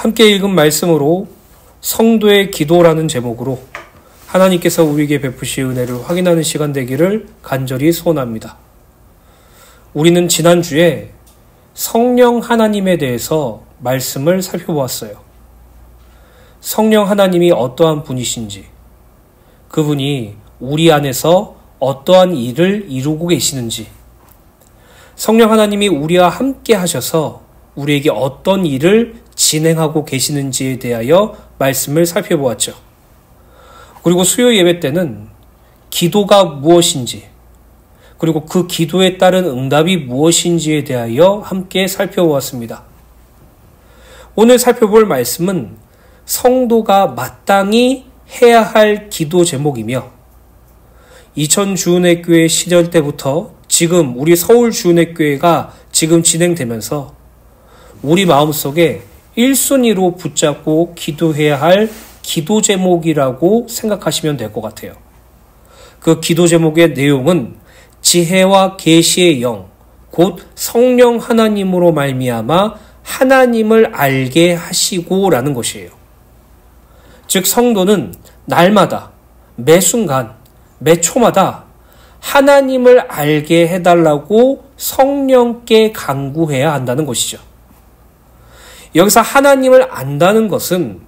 함께 읽은 말씀으로 성도의 기도라는 제목으로 하나님께서 우리에게 베푸실 은혜를 확인하는 시간 되기를 간절히 소원합니다. 우리는 지난주에 성령 하나님에 대해서 말씀을 살펴보았어요. 성령 하나님이 어떠한 분이신지, 그분이 우리 안에서 어떠한 일을 이루고 계시는지, 성령 하나님이 우리와 함께 하셔서 우리에게 어떤 일을 진행하고 계시는지에 대하여 말씀을 살펴보았죠. 그리고 수요 예배 때는 기도가 무엇인지, 그리고 그 기도에 따른 응답이 무엇인지에 대하여 함께 살펴보았습니다. 오늘 살펴볼 말씀은 성도가 마땅히 해야 할 기도 제목이며, 이천주은혜교회 시절 때부터 지금 우리 서울주은혜교회가 지금 진행되면서 우리 마음속에 1순위로 붙잡고 기도해야 할 기도 제목이라고 생각하시면 될 것 같아요. 그 기도 제목의 내용은 지혜와 계시의 영, 곧 성령 하나님으로 말미암아 하나님을 알게 하시고라는 것이에요. 즉 성도는 날마다, 매 순간, 매 초마다 하나님을 알게 해달라고 성령께 간구해야 한다는 것이죠. 여기서 하나님을 안다는 것은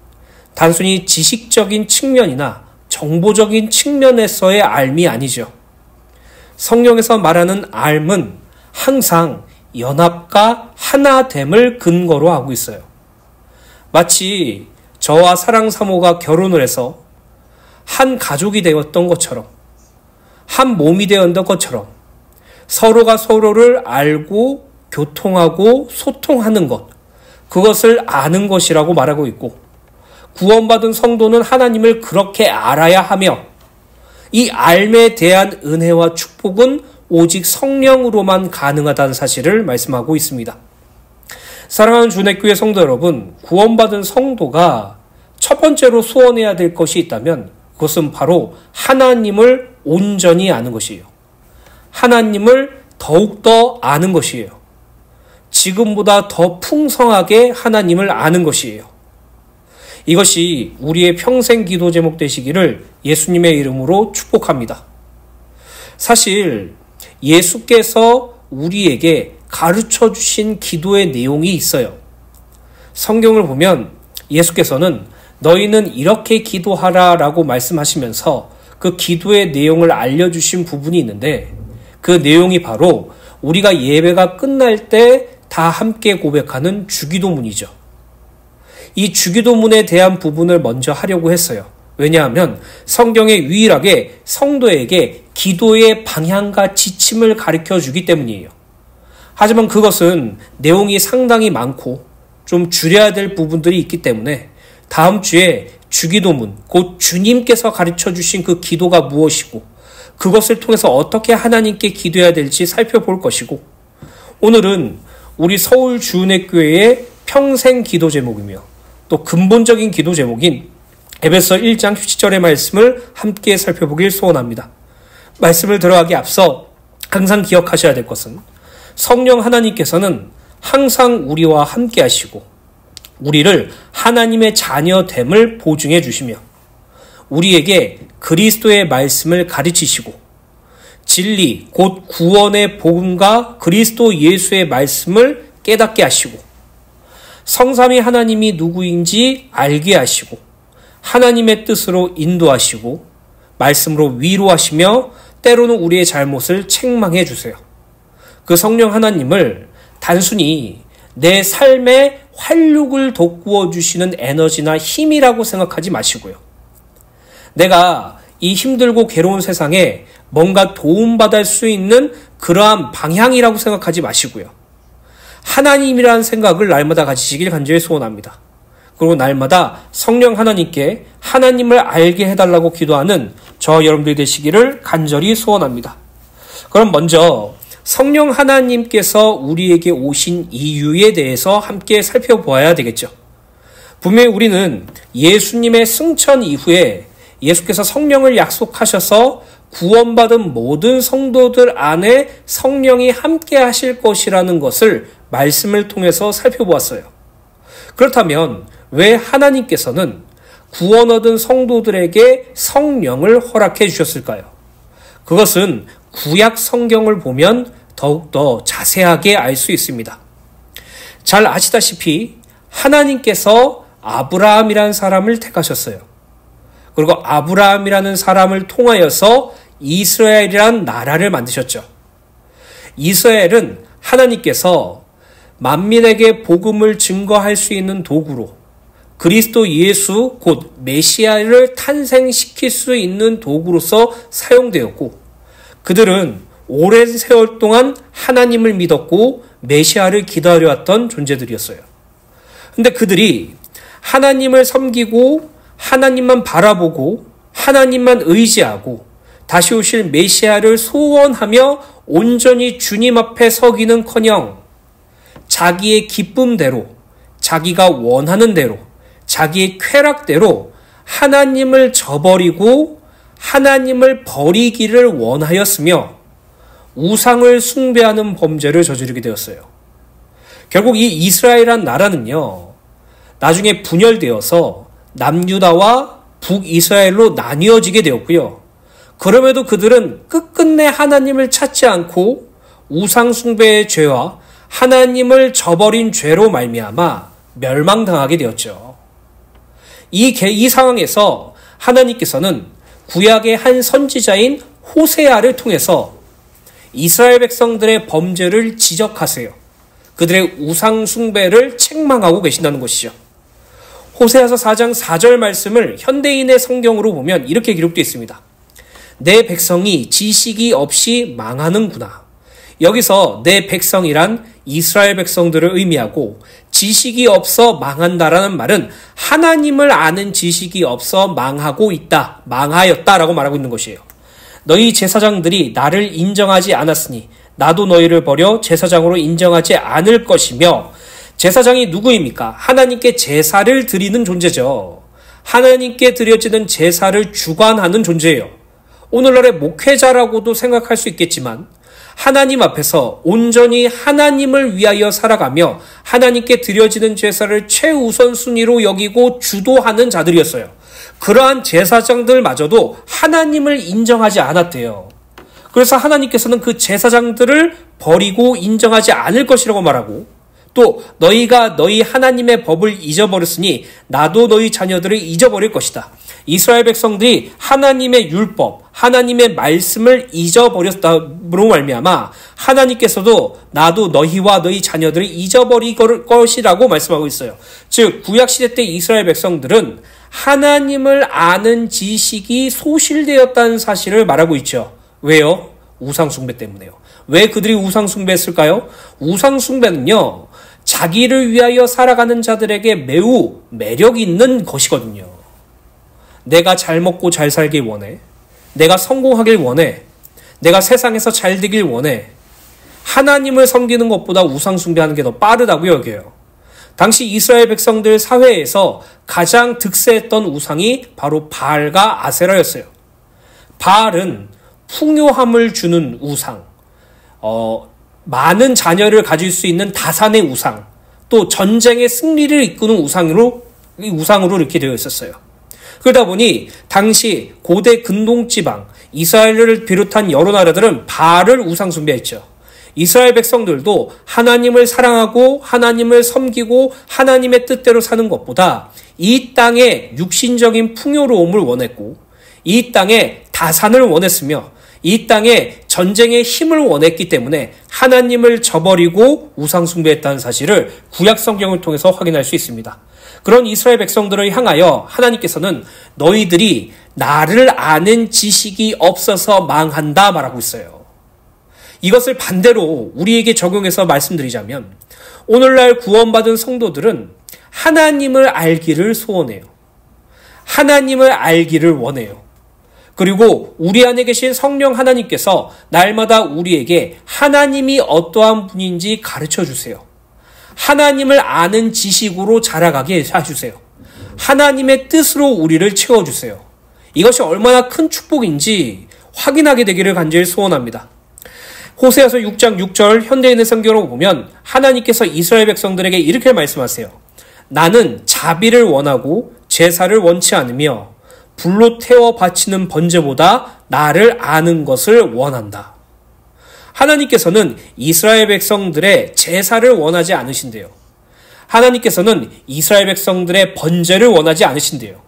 단순히 지식적인 측면이나 정보적인 측면에서의 알미 아니죠. 성경에서 말하는 알은 항상 연합과 하나됨을 근거로 하고 있어요. 마치 저와 사랑 사모가 결혼을 해서 한 가족이 되었던 것처럼, 한 몸이 되었던 것처럼 서로가 서로를 알고 교통하고 소통하는 것, 그것을 아는 것이라고 말하고 있고, 구원받은 성도는 하나님을 그렇게 알아야 하며, 이 알에 대한 은혜와 축복은 오직 성령으로만 가능하다는 사실을 말씀하고 있습니다. 사랑하는 주내교회 성도 여러분, 구원받은 성도가 첫 번째로 소원해야 될 것이 있다면 그것은 바로 하나님을 온전히 아는 것이에요. 하나님을 더욱더 아는 것이에요. 지금보다 더 풍성하게 하나님을 아는 것이에요. 이것이 우리의 평생 기도 제목 되시기를 예수님의 이름으로 축복합니다. 사실 예수께서 우리에게 가르쳐 주신 기도의 내용이 있어요. 성경을 보면 예수께서는 너희는 이렇게 기도하라 라고 말씀하시면서 그 기도의 내용을 알려주신 부분이 있는데, 그 내용이 바로 우리가 예배가 끝날 때 다 함께 고백하는 주기도문이죠. 이 주기도문에 대한 부분을 먼저 하려고 했어요. 왜냐하면 성경에 유일하게 성도에게 기도의 방향과 지침을 가르쳐 주기 때문이에요. 하지만 그것은 내용이 상당히 많고 좀 줄여야 될 부분들이 있기 때문에 다음 주에 주기도문, 곧 주님께서 가르쳐 주신 그 기도가 무엇이고 그것을 통해서 어떻게 하나님께 기도해야 될지 살펴볼 것이고, 오늘은 우리 서울주은혜교회의 평생 기도 제목이며 또 근본적인 기도 제목인 에베소 1장 17절의 말씀을 함께 살펴보길 소원합니다. 말씀을 들어가기 앞서 항상 기억하셔야 될 것은 성령 하나님께서는 항상 우리와 함께 하시고 우리를 하나님의 자녀됨을 보증해 주시며 우리에게 그리스도의 말씀을 가르치시고 진리, 곧 구원의 복음과 그리스도 예수의 말씀을 깨닫게 하시고 성삼위 하나님이 누구인지 알게 하시고 하나님의 뜻으로 인도하시고 말씀으로 위로하시며 때로는 우리의 잘못을 책망해 주세요. 그 성령 하나님을 단순히 내 삶의 활력을 돋구어 주시는 에너지나 힘이라고 생각하지 마시고요. 내가 이 힘들고 괴로운 세상에 뭔가 도움받을 수 있는 그러한 방향이라고 생각하지 마시고요. 하나님이라는 생각을 날마다 가지시길 간절히 소원합니다. 그리고 날마다 성령 하나님께 하나님을 알게 해달라고 기도하는 저와 여러분들이 되시기를 간절히 소원합니다. 그럼 먼저 성령 하나님께서 우리에게 오신 이유에 대해서 함께 살펴보아야 되겠죠. 분명히 우리는 예수님의 승천 이후에 예수께서 성령을 약속하셔서 구원받은 모든 성도들 안에 성령이 함께 하실 것이라는 것을 말씀을 통해서 살펴보았어요. 그렇다면 왜 하나님께서는 구원 얻은 성도들에게 성령을 허락해 주셨을까요? 그것은 구약 성경을 보면 더욱더 자세하게 알 수 있습니다. 잘 아시다시피 하나님께서 아브라함이라는 사람을 택하셨어요. 그리고 아브라함이라는 사람을 통하여서 이스라엘이란 나라를 만드셨죠. 이스라엘은 하나님께서 만민에게 복음을 증거할 수 있는 도구로, 그리스도 예수 곧 메시아를 탄생시킬 수 있는 도구로서 사용되었고, 그들은 오랜 세월 동안 하나님을 믿었고 메시아를 기다려왔던 존재들이었어요. 근데 그들이 하나님을 섬기고 하나님만 바라보고 하나님만 의지하고 다시 오실 메시아를 소원하며 온전히 주님 앞에 서기는커녕 자기의 기쁨대로, 자기가 원하는 대로, 자기의 쾌락대로 하나님을 저버리고 하나님을 버리기를 원하였으며 우상을 숭배하는 범죄를 저지르게 되었어요. 결국 이 이스라엘이란 나라는요, 나중에 분열되어서 남유다와 북이스라엘로 나뉘어지게 되었고요. 그럼에도 그들은 끝끝내 하나님을 찾지 않고 우상 숭배의 죄와 하나님을 저버린 죄로 말미암아 멸망당하게 되었죠. 이 상황에서 하나님께서는 구약의 한 선지자인 호세아를 통해서 이스라엘 백성들의 범죄를 지적하세요. 그들의 우상 숭배를 책망하고 계신다는 것이죠. 호세아서 4장 4절 말씀을 현대인의 성경으로 보면 이렇게 기록되어 있습니다. 내 백성이 지식이 없이 망하는구나. 여기서 내 백성이란 이스라엘 백성들을 의미하고 지식이 없어 망한다라는 말은 하나님을 아는 지식이 없어 망하고 있다, 망하였다라고 말하고 있는 것이에요. 너희 제사장들이 나를 인정하지 않았으니 나도 너희를 버려 제사장으로 인정하지 않을 것이며, 제사장이 누구입니까? 하나님께 제사를 드리는 존재죠. 하나님께 드려지는 제사를 주관하는 존재예요. 오늘날의 목회자라고도 생각할 수 있겠지만 하나님 앞에서 온전히 하나님을 위하여 살아가며 하나님께 드려지는 제사를 최우선 순위로 여기고 주도하는 자들이었어요. 그러한 제사장들마저도 하나님을 인정하지 않았대요. 그래서 하나님께서는 그 제사장들을 버리고 인정하지 않을 것이라고 말하고, 또 너희가 너희 하나님의 법을 잊어버렸으니 나도 너희 자녀들을 잊어버릴 것이다. 이스라엘 백성들이 하나님의 율법, 하나님의 말씀을 잊어버렸다로 말미암아 하나님께서도 나도 너희와 너희 자녀들을 잊어버릴 것이라고 말씀하고 있어요. 즉 구약시대 때 이스라엘 백성들은 하나님을 아는 지식이 소실되었다는 사실을 말하고 있죠. 왜요? 우상숭배 때문에요. 왜 그들이 우상숭배했을까요? 우상숭배는요, 자기를 위하여 살아가는 자들에게 매우 매력 있는 것이거든요. 내가 잘 먹고 잘 살길 원해. 내가 성공하길 원해. 내가 세상에서 잘 되길 원해. 하나님을 섬기는 것보다 우상숭배하는 게 더 빠르다고 여겨요. 당시 이스라엘 백성들 사회에서 가장 득세했던 우상이 바로 바알과 아세라였어요. 바알은 풍요함을 주는 우상, 많은 자녀를 가질 수 있는 다산의 우상, 또 전쟁의 승리를 이끄는 우상으로 이렇게 되어 있었어요. 그러다 보니 당시 고대 근동지방 이스라엘을 비롯한 여러 나라들은 바알을 우상 숭배했죠. 이스라엘 백성들도 하나님을 사랑하고 하나님을 섬기고 하나님의 뜻대로 사는 것보다 이 땅의 육신적인 풍요로움을 원했고, 이 땅에 다산을 원했으며, 이 땅에 전쟁의 힘을 원했기 때문에 하나님을 저버리고 우상 숭배했다는 사실을 구약 성경을 통해서 확인할 수 있습니다. 그런 이스라엘 백성들을 향하여 하나님께서는 너희들이 나를 아는 지식이 없어서 망한다 말하고 있어요. 이것을 반대로 우리에게 적용해서 말씀드리자면, 오늘날 구원받은 성도들은 하나님을 알기를 소원해요. 하나님을 알기를 원해요. 그리고 우리 안에 계신 성령 하나님께서 날마다 우리에게 하나님이 어떠한 분인지 가르쳐 주세요. 하나님을 아는 지식으로 자라가게 해주세요. 하나님의 뜻으로 우리를 채워주세요. 이것이 얼마나 큰 축복인지 확인하게 되기를 간절히 소원합니다. 호세아서 6장 6절 현대인의 성경으로 보면 하나님께서 이스라엘 백성들에게 이렇게 말씀하세요. 나는 자비를 원하고 제사를 원치 않으며 불로 태워 바치는 번제보다 나를 아는 것을 원한다. 하나님께서는 이스라엘 백성들의 제사를 원하지 않으신대요. 하나님께서는 이스라엘 백성들의 번제를 원하지 않으신대요.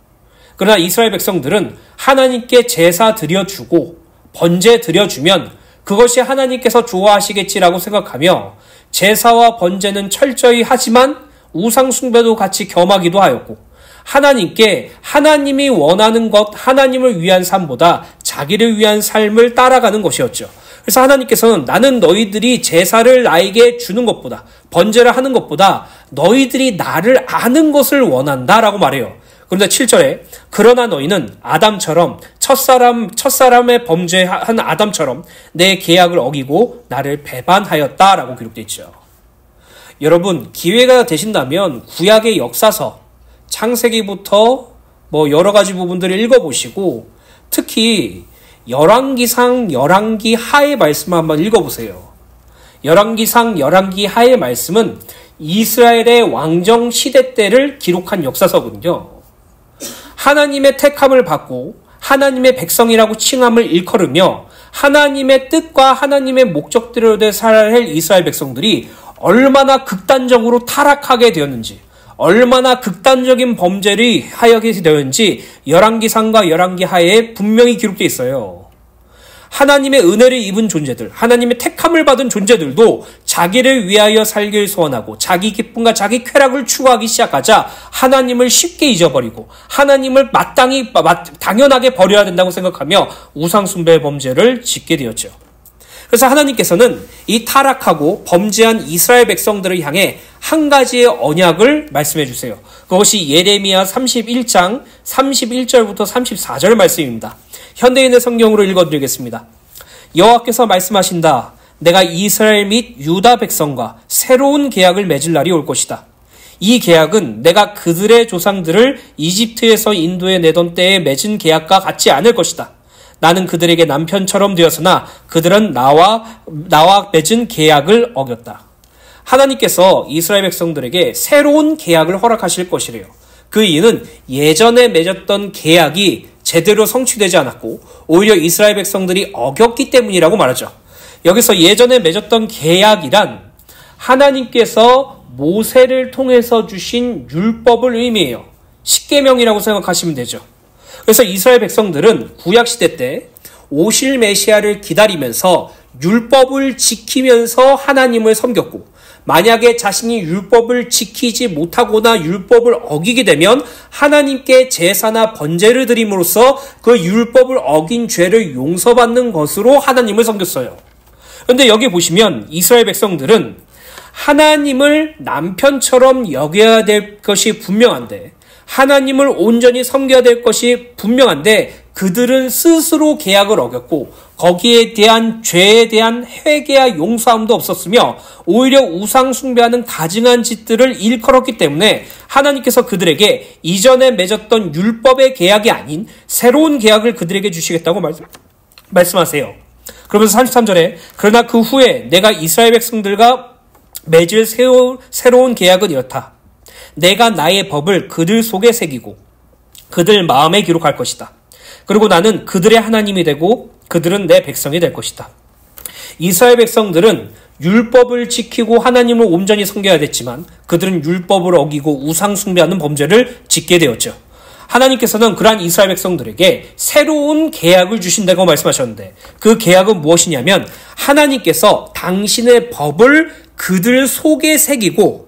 그러나 이스라엘 백성들은 하나님께 제사 드려주고 번제 드려주면 그것이 하나님께서 좋아하시겠지라고 생각하며 제사와 번제는 철저히 하지만 우상 숭배도 같이 겸하기도 하였고 하나님께 하나님이 원하는 것, 하나님을 위한 삶보다 자기를 위한 삶을 따라가는 것이었죠. 그래서 하나님께서는 나는 너희들이 제사를 나에게 주는 것보다 번제를 하는 것보다 너희들이 나를 아는 것을 원한다라고 말해요. 그런데 7절에 그러나 너희는 아담처럼 첫사람의 범죄한 아담처럼 내 계약을 어기고 나를 배반하였다라고 기록되어 있죠. 여러분 기회가 되신다면 구약의 역사서 창세기부터 여러 가지 부분들을 읽어보시고 특히 열왕기상 열왕기 하의 말씀을 한번 읽어보세요. 열왕기상 열왕기 하의 말씀은 이스라엘의 왕정 시대 때를 기록한 역사서거든요. 하나님의 택함을 받고 하나님의 백성이라고 칭함을 일컬으며 하나님의 뜻과 하나님의 목적대로 살아야 할 이스라엘 백성들이 얼마나 극단적으로 타락하게 되었는지 얼마나 극단적인 범죄를 하게 되었는지 열왕기상과 열왕기하에 분명히 기록되어 있어요. 하나님의 은혜를 입은 존재들, 하나님의 택함을 받은 존재들도 자기를 위하여 살길 소원하고 자기 기쁨과 자기 쾌락을 추구하기 시작하자 하나님을 쉽게 잊어버리고 하나님을 당연하게 버려야 된다고 생각하며 우상숭배 범죄를 짓게 되었죠. 그래서 하나님께서는 이 타락하고 범죄한 이스라엘 백성들을 향해 한 가지의 언약을 말씀해 주세요. 그것이 예레미야 31장 31절부터 34절 말씀입니다. 현대인의 성경으로 읽어드리겠습니다. 여호와께서 말씀하신다. 내가 이스라엘 및 유다 백성과 새로운 계약을 맺을 날이 올 것이다. 이 계약은 내가 그들의 조상들을 이집트에서 인도에 내던 때에 맺은 계약과 같지 않을 것이다. 나는 그들에게 남편처럼 되었으나 그들은 나와 맺은 계약을 어겼다. 하나님께서 이스라엘 백성들에게 새로운 계약을 허락하실 것이래요. 그 이유는 예전에 맺었던 계약이 제대로 성취되지 않았고 오히려 이스라엘 백성들이 어겼기 때문이라고 말하죠. 여기서 예전에 맺었던 계약이란 하나님께서 모세를 통해서 주신 율법을 의미해요. 십계명이라고 생각하시면 되죠. 그래서 이스라엘 백성들은 구약시대 때 오실 메시아를 기다리면서 율법을 지키면서 하나님을 섬겼고 만약에 자신이 율법을 지키지 못하거나 율법을 어기게 되면 하나님께 제사나 번제를 드림으로써 그 율법을 어긴 죄를 용서받는 것으로 하나님을 섬겼어요. 그런데 여기 보시면 이스라엘 백성들은 하나님을 남편처럼 여겨야 될 것이 분명한데 하나님을 온전히 섬겨야 될 것이 분명한데 그들은 스스로 계약을 어겼고 거기에 대한 죄에 대한 회개와 용서함도 없었으며 오히려 우상 숭배하는 가증한 짓들을 일컬었기 때문에 하나님께서 그들에게 이전에 맺었던 율법의 계약이 아닌 새로운 계약을 그들에게 주시겠다고 말씀하세요. 그러면서 33절에 그러나 그 후에 내가 이스라엘 백성들과 맺을 새로운 계약은 이렇다. 내가 나의 법을 그들 속에 새기고 그들 마음에 기록할 것이다. 그리고 나는 그들의 하나님이 되고 그들은 내 백성이 될 것이다. 이스라엘 백성들은 율법을 지키고 하나님을 온전히 섬겨야 됐지만 그들은 율법을 어기고 우상 숭배하는 범죄를 짓게 되었죠. 하나님께서는 그러한 이스라엘 백성들에게 새로운 계약을 주신다고 말씀하셨는데 그 계약은 무엇이냐면 하나님께서 당신의 법을 그들 속에 새기고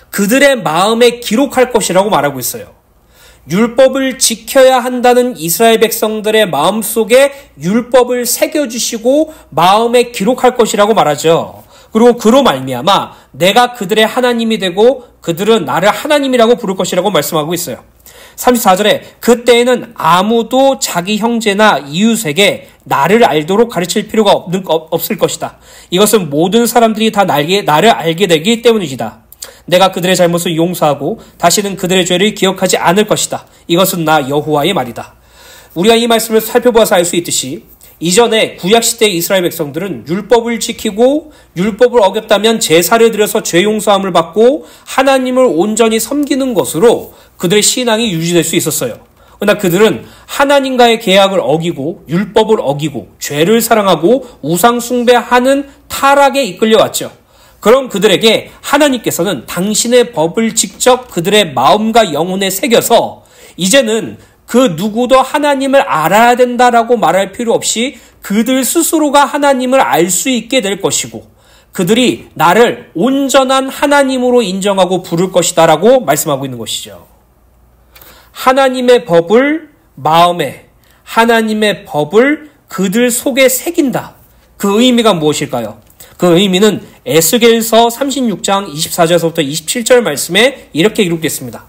그들의 마음에 기록할 것이라고 말하고 있어요. 율법을 지켜야 한다는 이스라엘 백성들의 마음속에 율법을 새겨주시고 마음에 기록할 것이라고 말하죠. 그리고 그로 말미암아 내가 그들의 하나님이 되고 그들은 나를 하나님이라고 부를 것이라고 말씀하고 있어요. 34절에 그때에는 아무도 자기 형제나 이웃에게 나를 알도록 가르칠 필요가 없을 것이다. 이것은 모든 사람들이 다 나를 알게 되기 때문이다. 내가 그들의 잘못을 용서하고 다시는 그들의 죄를 기억하지 않을 것이다. 이것은 나 여호와의 말이다. 우리가 이 말씀을 살펴보아서 알 수 있듯이 이전에 구약시대 이스라엘 백성들은 율법을 지키고 율법을 어겼다면 제사를 드려서 죄 용서함을 받고 하나님을 온전히 섬기는 것으로 그들의 신앙이 유지될 수 있었어요. 그러나 그들은 하나님과의 계약을 어기고 율법을 어기고 죄를 사랑하고 우상 숭배하는 타락에 이끌려왔죠. 그럼 그들에게 하나님께서는 당신의 법을 직접 그들의 마음과 영혼에 새겨서 이제는 그 누구도 하나님을 알아야 된다라고 말할 필요 없이 그들 스스로가 하나님을 알 수 있게 될 것이고 그들이 나를 온전한 하나님으로 인정하고 부를 것이다라고 말씀하고 있는 것이죠. 하나님의 법을 마음에, 하나님의 법을 그들 속에 새긴다. 그 의미가 무엇일까요? 그 의미는 에스겔서 36장 24절에서부터 27절 말씀에 이렇게 기록됐습니다.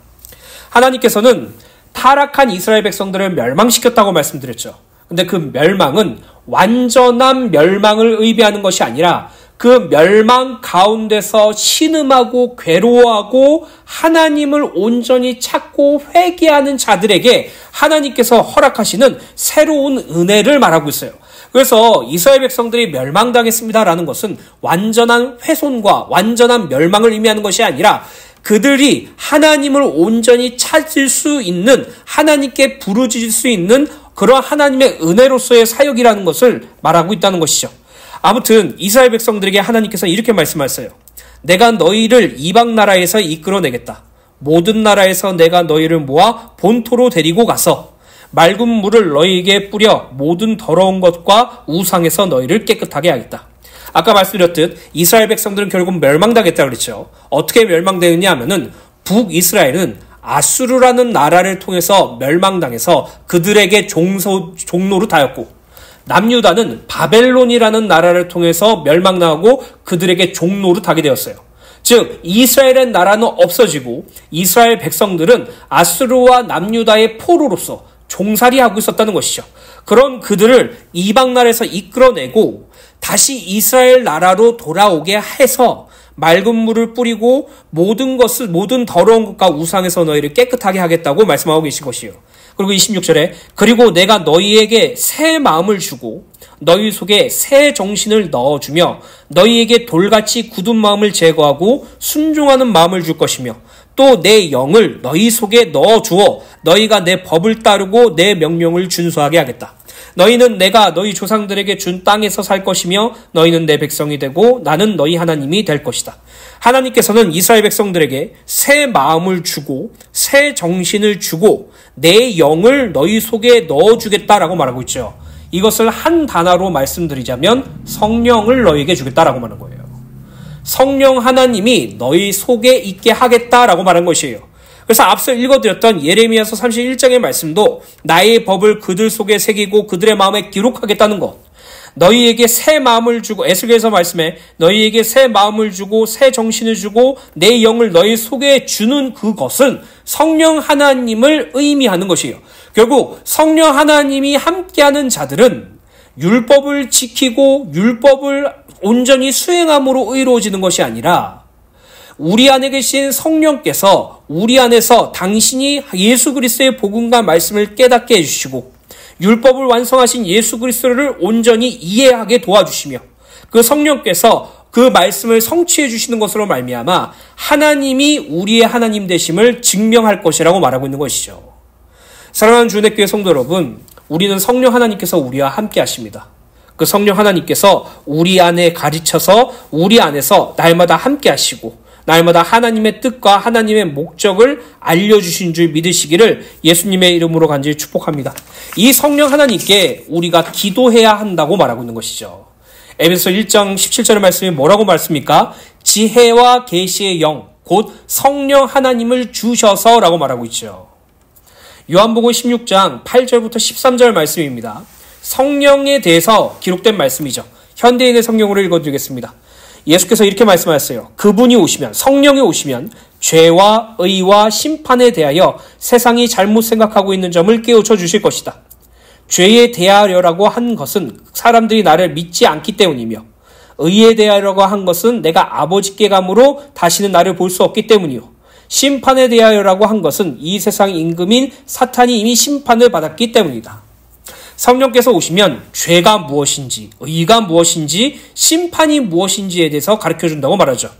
하나님께서는 타락한 이스라엘 백성들을 멸망시켰다고 말씀드렸죠. 근데 그 멸망은 완전한 멸망을 의미하는 것이 아니라 그 멸망 가운데서 신음하고 괴로워하고 하나님을 온전히 찾고 회개하는 자들에게 하나님께서 허락하시는 새로운 은혜를 말하고 있어요. 그래서 이스라엘 백성들이 멸망당했습니다라는 것은 완전한 훼손과 완전한 멸망을 의미하는 것이 아니라 그들이 하나님을 온전히 찾을 수 있는, 하나님께 부르짖을 수 있는 그런 하나님의 은혜로서의 사역이라는 것을 말하고 있다는 것이죠. 아무튼 이스라엘 백성들에게 하나님께서 이렇게 말씀하셨어요. 내가 너희를 이방 나라에서 이끌어내겠다. 모든 나라에서 내가 너희를 모아 본토로 데리고 가서 맑은 물을 너희에게 뿌려 모든 더러운 것과 우상에서 너희를 깨끗하게 하겠다. 아까 말씀드렸듯 이스라엘 백성들은 결국 멸망당했다 그랬죠. 어떻게 멸망되느냐 하면은 북이스라엘은 아수르라는 나라를 통해서 멸망당해서 그들에게 종노로 다였고 남유다는 바벨론이라는 나라를 통해서 멸망당하고 그들에게 종노로 타게 되었어요. 즉 이스라엘의 나라는 없어지고 이스라엘 백성들은 아수르와 남유다의 포로로서 종살이하고 있었다는 것이죠. 그런 그들을 이방 나라에서 이끌어내고 다시 이스라엘 나라로 돌아오게 해서 맑은 물을 뿌리고 모든 더러운 것과 우상에서 너희를 깨끗하게 하겠다고 말씀하고 계신 것이요. 그리고 26절에 그리고 내가 너희에게 새 마음을 주고 너희 속에 새 정신을 넣어주며 너희에게 돌같이 굳은 마음을 제거하고 순종하는 마음을 줄 것이며 또 내 영을 너희 속에 넣어주어 너희가 내 법을 따르고 내 명령을 준수하게 하겠다. 너희는 내가 너희 조상들에게 준 땅에서 살 것이며 너희는 내 백성이 되고 나는 너희 하나님이 될 것이다. 하나님께서는 이스라엘 백성들에게 새 마음을 주고 새 정신을 주고 내 영을 너희 속에 넣어주겠다라고 말하고 있죠. 이것을 한 단어로 말씀드리자면 성령을 너희에게 주겠다라고 말하는 거예요. 성령 하나님이 너희 속에 있게 하겠다라고 말한 것이에요. 그래서 앞서 읽어드렸던 예레미야서 31장의 말씀도 나의 법을 그들 속에 새기고 그들의 마음에 기록하겠다는 것. 너희에게 새 마음을 주고 에스겔서 말씀에 너희에게 새 마음을 주고 새 정신을 주고 내 영을 너희 속에 주는 그것은 성령 하나님을 의미하는 것이에요. 결국 성령 하나님이 함께하는 자들은 율법을 지키고 율법을 온전히 수행함으로 의로워지는 것이 아니라 우리 안에 계신 성령께서 우리 안에서 당신이 예수 그리스도의 복음과 말씀을 깨닫게 해주시고 율법을 완성하신 예수 그리스도를 온전히 이해하게 도와주시며 그 성령께서 그 말씀을 성취해 주시는 것으로 말미암아 하나님이 우리의 하나님 되심을 증명할 것이라고 말하고 있는 것이죠. 사랑하는 주님의 성도 여러분, 우리는 성령 하나님께서 우리와 함께 하십니다. 그 성령 하나님께서 우리 안에 가르쳐서 우리 안에서 날마다 함께 하시고 날마다 하나님의 뜻과 하나님의 목적을 알려주신 줄 믿으시기를 예수님의 이름으로 간절히 축복합니다. 이 성령 하나님께 우리가 기도해야 한다고 말하고 있는 것이죠. 에베소 1장 17절의 말씀이 뭐라고 말씀입니까? 지혜와 계시의 영, 곧 성령 하나님을 주셔서 라고 말하고 있죠. 요한복음 16장 8절부터 13절 말씀입니다. 성령에 대해서 기록된 말씀이죠. 현대인의 성경으로 읽어드리겠습니다. 예수께서 이렇게 말씀하셨어요. 그분이 오시면, 성령이 오시면 죄와 의와 심판에 대하여 세상이 잘못 생각하고 있는 점을 깨우쳐 주실 것이다. 죄에 대하여라고 한 것은 사람들이 나를 믿지 않기 때문이며 의에 대하여라고 한 것은 내가 아버지께 감으로 다시는 나를 볼 수 없기 때문이요. 심판에 대하여라고 한 것은 이 세상 임금인 사탄이 이미 심판을 받았기 때문이다. 성령께서 오시면 죄가 무엇인지, 의가 무엇인지, 심판이 무엇인지에 대해서 가르쳐준다고 말하죠.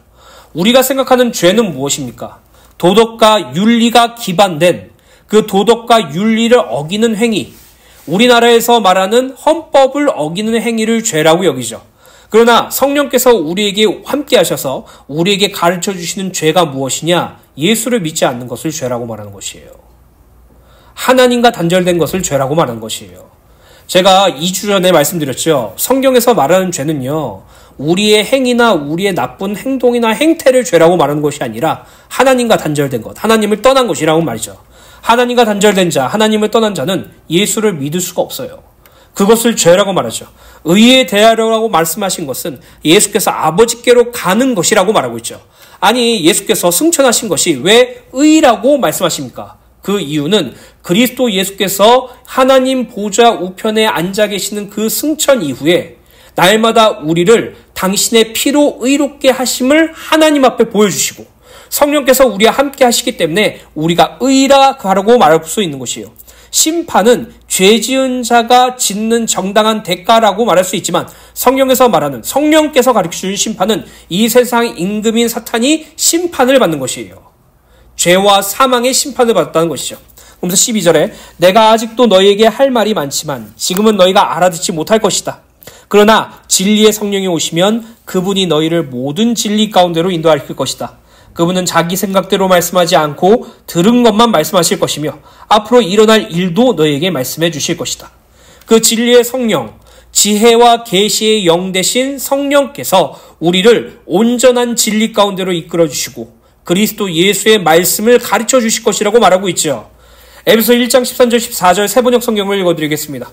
우리가 생각하는 죄는 무엇입니까? 도덕과 윤리가 기반된 그 도덕과 윤리를 어기는 행위, 우리나라에서 말하는 헌법을 어기는 행위를 죄라고 여기죠. 그러나 성령께서 우리에게 함께 하셔서 우리에게 가르쳐 주시는 죄가 무엇이냐? 예수를 믿지 않는 것을 죄라고 말하는 것이에요. 하나님과 단절된 것을 죄라고 말하는 것이에요. 제가 2주 전에 말씀드렸죠. 성경에서 말하는 죄는요, 우리의 행위나 우리의 나쁜 행동이나 행태를 죄라고 말하는 것이 아니라 하나님과 단절된 것, 하나님을 떠난 것이라고 말이죠. 하나님과 단절된 자, 하나님을 떠난 자는 예수를 믿을 수가 없어요. 그것을 죄라고 말하죠. 의에 대하려고 말씀하신 것은 예수께서 아버지께로 가는 것이라고 말하고 있죠. 아니, 예수께서 승천하신 것이 왜 의라고 말씀하십니까? 그 이유는 그리스도 예수께서 하나님 보좌 우편에 앉아 계시는 그 승천 이후에 날마다 우리를 당신의 피로 의롭게 하심을 하나님 앞에 보여주시고 성령께서 우리와 함께 하시기 때문에 우리가 의라고 말할 수 있는 것이에요. 심판은 죄 지은 자가 짓는 정당한 대가라고 말할 수 있지만 성령에서 말하는 성령께서 가르쳐주는 심판은 이 세상 임금인 사탄이 심판을 받는 것이에요. 죄와 사망의 심판을 받았다는 것이죠. 그러면서 12절에 내가 아직도 너희에게 할 말이 많지만 지금은 너희가 알아듣지 못할 것이다. 그러나 진리의 성령이 오시면 그분이 너희를 모든 진리 가운데로 인도할 것이다. 그분은 자기 생각대로 말씀하지 않고 들은 것만 말씀하실 것이며 앞으로 일어날 일도 너희에게 말씀해 주실 것이다. 그 진리의 성령, 지혜와 계시의 영 되신 성령께서 우리를 온전한 진리 가운데로 이끌어 주시고 그리스도 예수의 말씀을 가르쳐 주실 것이라고 말하고 있죠. 에베소 1장 13절 14절 세번역 성경을 읽어드리겠습니다.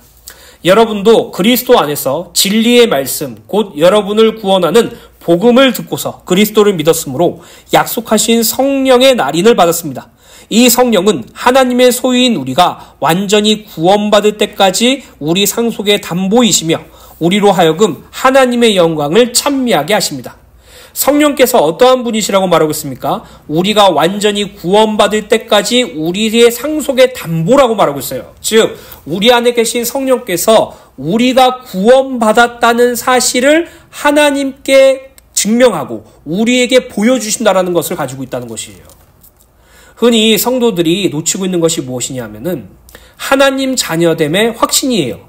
여러분도 그리스도 안에서 진리의 말씀, 곧 여러분을 구원하는 복음을 듣고서 그리스도를 믿었으므로 약속하신 성령의 날인을 받았습니다. 이 성령은 하나님의 소유인 우리가 완전히 구원받을 때까지 우리 상속의 담보이시며 우리로 하여금 하나님의 영광을 찬미하게 하십니다. 성령께서 어떠한 분이시라고 말하고 있습니까? 우리가 완전히 구원받을 때까지 우리의 상속의 담보라고 말하고 있어요. 즉 우리 안에 계신 성령께서 우리가 구원받았다는 사실을 하나님께 증명하고 우리에게 보여주신다는 것을 가지고 있다는 것이에요. 흔히 성도들이 놓치고 있는 것이 무엇이냐 하면은 하나님 자녀됨의 확신이에요.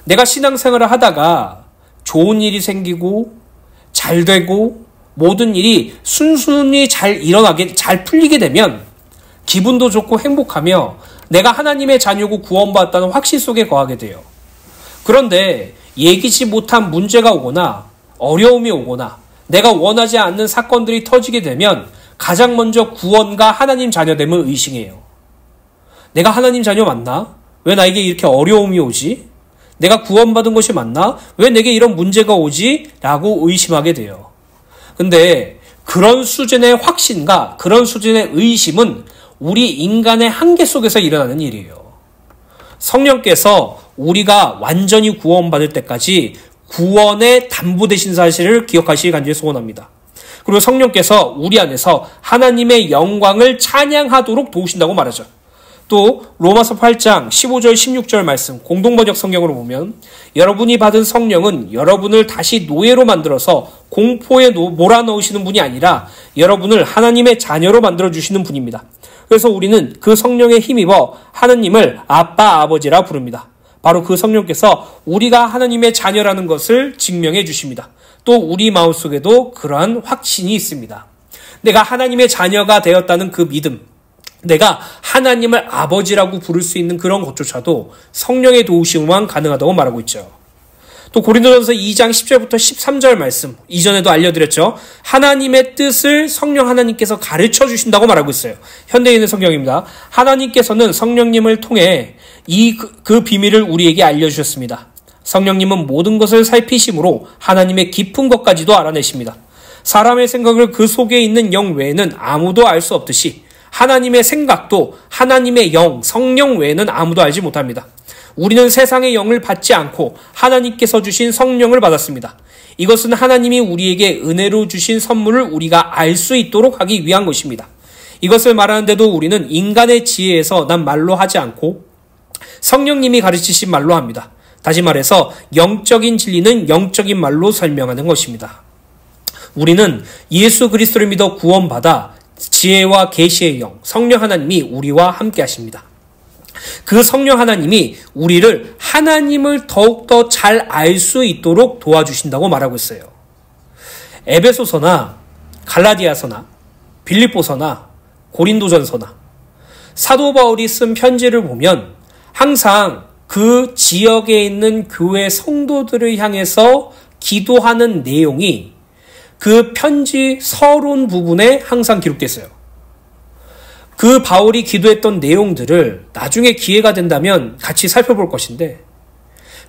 내가 신앙생활을 하다가 좋은 일이 생기고 잘 되고 모든 일이 순순히 잘 일어나게 잘 풀리게 되면 기분도 좋고 행복하며 내가 하나님의 자녀고 구원받았다는 확신 속에 거하게 돼요. 그런데 예기치 못한 문제가 오거나 어려움이 오거나 내가 원하지 않는 사건들이 터지게 되면 가장 먼저 구원과 하나님 자녀됨을 의심해요. 내가 하나님 자녀 맞나? 왜 나에게 이렇게 어려움이 오지? 내가 구원받은 것이 맞나? 왜 내게 이런 문제가 오지? 라고 의심하게 돼요. 근데 그런 수준의 확신과 그런 수준의 의심은 우리 인간의 한계 속에서 일어나는 일이에요. 성령께서 우리가 완전히 구원받을 때까지 구원의 담보 되신 사실을 기억하시기 간절히 소원합니다. 그리고 성령께서 우리 안에서 하나님의 영광을 찬양하도록 도우신다고 말하죠. 또 로마서 8장 15절 16절 말씀 공동번역 성경으로 보면 여러분이 받은 성령은 여러분을 다시 노예로 만들어서 공포에 몰아넣으시는 분이 아니라 여러분을 하나님의 자녀로 만들어주시는 분입니다. 그래서 우리는 그 성령에 힘입어 하나님을 아빠 아버지라 부릅니다. 바로 그 성령께서 우리가 하나님의 자녀라는 것을 증명해 주십니다. 또 우리 마음속에도 그러한 확신이 있습니다. 내가 하나님의 자녀가 되었다는 그 믿음, 내가 하나님을 아버지라고 부를 수 있는 그런 것조차도 성령의 도우심만 가능하다고 말하고 있죠. 또 고린도전서 2장 10절부터 13절 말씀, 이전에도 알려드렸죠. 하나님의 뜻을 성령 하나님께서 가르쳐 주신다고 말하고 있어요. 현대인의 성경입니다. 하나님께서는 성령님을 통해 그 비밀을 우리에게 알려주셨습니다. 성령님은 모든 것을 살피심으로 하나님의 깊은 것까지도 알아내십니다. 사람의 생각을 그 속에 있는 영 외에는 아무도 알 수 없듯이 하나님의 생각도 하나님의 영, 성령 외에는 아무도 알지 못합니다. 우리는 세상의 영을 받지 않고 하나님께서 주신 성령을 받았습니다. 이것은 하나님이 우리에게 은혜로 주신 선물을 우리가 알 수 있도록 하기 위한 것입니다. 이것을 말하는데도 우리는 인간의 지혜에서 난 말로 하지 않고 성령님이 가르치신 말로 합니다. 다시 말해서 영적인 진리는 영적인 말로 설명하는 것입니다. 우리는 예수 그리스도를 믿어 구원받아 지혜와 계시의 영, 성령 하나님이 우리와 함께 하십니다. 그 성령 하나님이 우리를 하나님을 더욱더 잘 알 수 있도록 도와주신다고 말하고 있어요. 에베소서나 갈라디아서나 빌립보서나 고린도전서나 사도 바울이 쓴 편지를 보면 항상 그 지역에 있는 교회 성도들을 향해서 기도하는 내용이 그 편지 서론 부분에 항상 기록되어 있어요. 그 바울이 기도했던 내용들을 나중에 기회가 된다면 같이 살펴볼 것인데,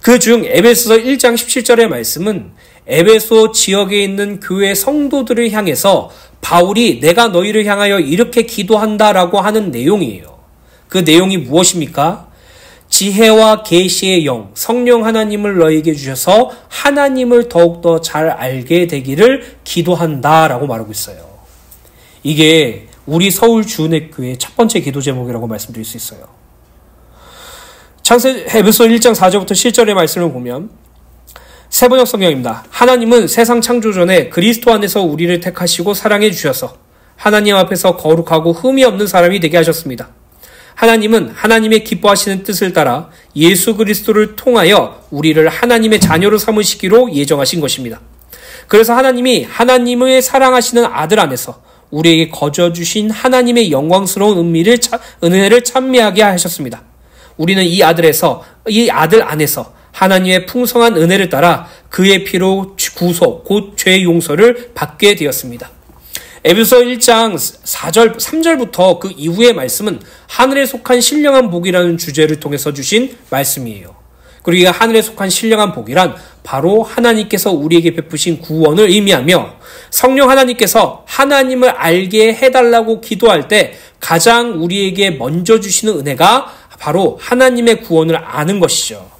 그중 에베소서 1장 17절의 말씀은 에베소 지역에 있는 교회 성도들을 향해서 바울이 내가 너희를 향하여 이렇게 기도한다라고 하는 내용이에요. 그 내용이 무엇입니까? 지혜와 계시의 영, 성령 하나님을 너희에게 주셔서 하나님을 더욱더 잘 알게 되기를 기도한다라고 말하고 있어요. 이게 우리 서울 주은혜교회의 첫 번째 기도 제목이라고 말씀드릴 수 있어요. 에베소 1장 4절부터 7절의 말씀을 보면 세번역 성경입니다. 하나님은 세상 창조 전에 그리스도 안에서 우리를 택하시고 사랑해 주셔서 하나님 앞에서 거룩하고 흠이 없는 사람이 되게 하셨습니다. 하나님은 하나님의 기뻐하시는 뜻을 따라 예수 그리스도를 통하여 우리를 하나님의 자녀로 삼으시기로 예정하신 것입니다. 그래서 하나님이 하나님의 사랑하시는 아들 안에서 우리에게 거저 주신 하나님의 영광스러운 은혜를 찬미하게 하셨습니다. 우리는 이 아들 안에서 하나님의 풍성한 은혜를 따라 그의 피로 구속, 곧 죄 용서를 받게 되었습니다. 에베소 1장 3절부터 그 이후의 말씀은 하늘에 속한 신령한 복이라는 주제를 통해서 주신 말씀이에요. 그리고 이 하늘에 속한 신령한 복이란 바로 하나님께서 우리에게 베푸신 구원을 의미하며, 성령 하나님께서 하나님을 알게 해달라고 기도할 때 가장 우리에게 먼저 주시는 은혜가 바로 하나님의 구원을 아는 것이죠.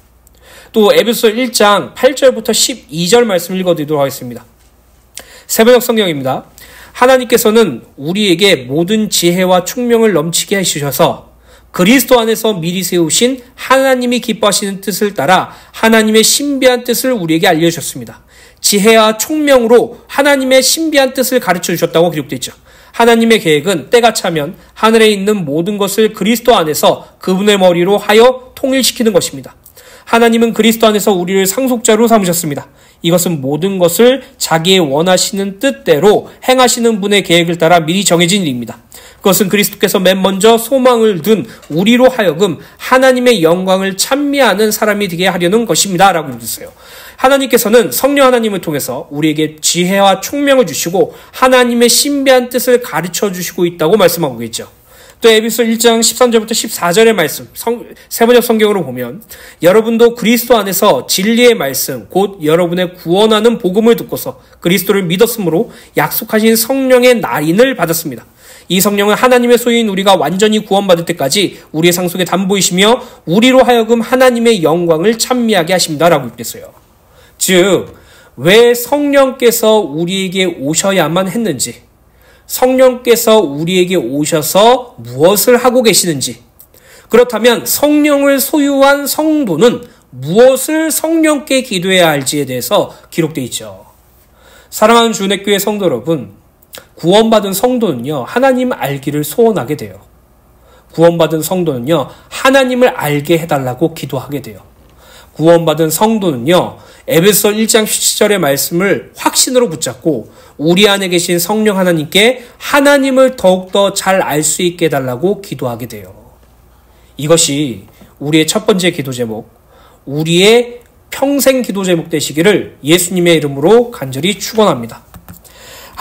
또 에베소 1장 8절부터 12절 말씀 읽어드리도록 하겠습니다. 세번역 성경입니다. 하나님께서는 우리에게 모든 지혜와 총명을 넘치게 해주셔서 그리스도 안에서 미리 세우신 하나님이 기뻐하시는 뜻을 따라 하나님의 신비한 뜻을 우리에게 알려주셨습니다. 지혜와 총명으로 하나님의 신비한 뜻을 가르쳐 주셨다고 기록되어 있죠. 하나님의 계획은 때가 차면 하늘에 있는 모든 것을 그리스도 안에서 그분의 머리로 하여 통일시키는 것입니다. 하나님은 그리스도 안에서 우리를 상속자로 삼으셨습니다. 이것은 모든 것을 자기의 원하시는 뜻대로 행하시는 분의 계획을 따라 미리 정해진 일입니다. 그것은 그리스도께서 맨 먼저 소망을 둔 우리로 하여금 하나님의 영광을 찬미하는 사람이 되게 하려는 것입니다. 라고 읽었어요. 하나님께서는 성령 하나님을 통해서 우리에게 지혜와 총명을 주시고 하나님의 신비한 뜻을 가르쳐 주시고 있다고 말씀하고 있죠. 또 에베소 1장 13절부터 14절의 말씀, 세번역 성경으로 보면 여러분도 그리스도 안에서 진리의 말씀, 곧 여러분의 구원하는 복음을 듣고서 그리스도를 믿었으므로 약속하신 성령의 날인을 받았습니다. 이 성령은 하나님의 소유인 우리가 완전히 구원받을 때까지 우리의 상속의 담보이시며 우리로 하여금 하나님의 영광을 찬미하게 하십니다. 라고 읽겠어요. 즉, 왜 성령께서 우리에게 오셔야만 했는지, 성령께서 우리에게 오셔서 무엇을 하고 계시는지, 그렇다면 성령을 소유한 성도는 무엇을 성령께 기도해야 할지에 대해서 기록되어 있죠. 사랑하는 주은혜교회 성도 여러분, 구원받은 성도는요, 하나님 알기를 소원하게 돼요. 구원받은 성도는요, 하나님을 알게 해달라고 기도하게 돼요. 구원받은 성도는요, 에베소 1장 17절의 말씀을 확신으로 붙잡고 우리 안에 계신 성령 하나님께 하나님을 더욱더 잘 알 수 있게 해달라고 기도하게 돼요. 이것이 우리의 첫 번째 기도 제목, 우리의 평생 기도 제목 되시기를 예수님의 이름으로 간절히 축원합니다.